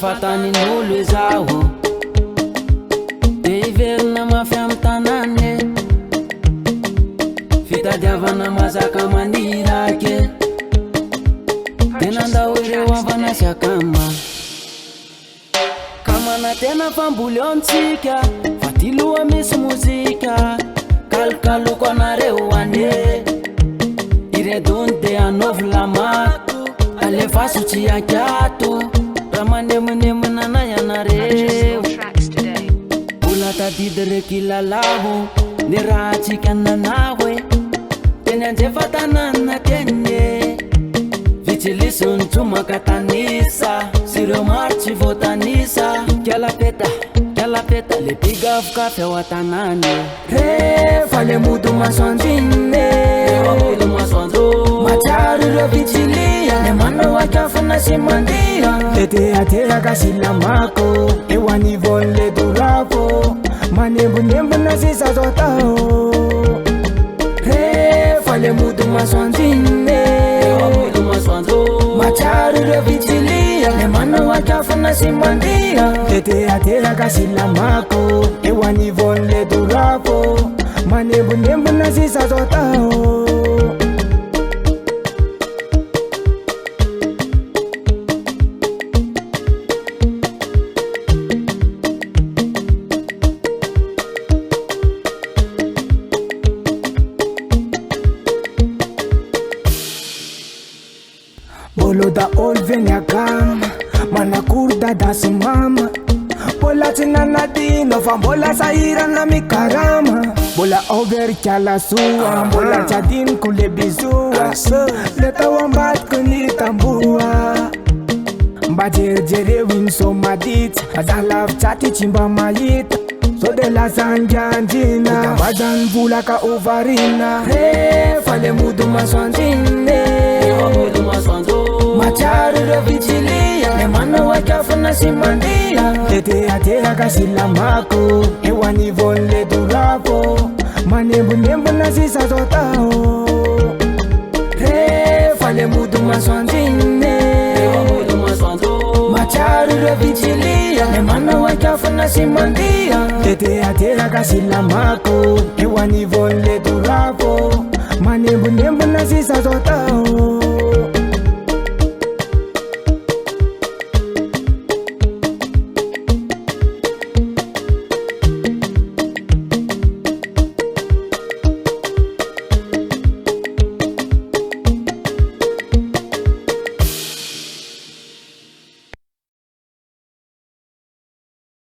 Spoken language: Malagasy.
fatanin'olo izaho de iverina mafy amy tanane fitadiavana mazaka manirake tena ndao ireo avanasiakama kamana tena famboliontsika fa ty loha misy mozika kalokaloko anareo ane iredony de anaovy lamako alefaso tsy akiato raha manemonemonanay anareo ola tadidy rekilalavo ny raha tsika nanaho e teny anjefa tanana teny vitsilisony tsomaka tanisa sy reo maro tsy voatanisa kialapeta le pigavokafy ao atanany rehefa le modo masoandrinne matsaro ireo vitsilia le manao akafana sy mandia le teateaka sy lamako eo anivon'le doravo manembonembona sy sazo atao rehefa le modo masoandrinne matsaro ireo vitsilia le manao akafana sy mandia le teateaka sy lamako eo anivon'le doravo manembonembona sy sazo atao Bolo da olveniakam manakurda das mama bola tinanadino fa bola sairana mikarama bola over kala sua bola chadin kule bizua leta wambat kuni tambua mbajerjere win so madit azalav chati chimba mayita so de la sanjanjina badan bula ka ovarina he fale mudu maswanjine macharu re vichilia le manao akafana sy mandia le teateaka sy lamako eo anivon'le doravo manembonembona sy sazo atao rehefa le mody masoandrinne macharu re vichilia le manao akafana sy mandia le teateaka sy lamako eo anivon'le doravo manembonembona sy sazo atao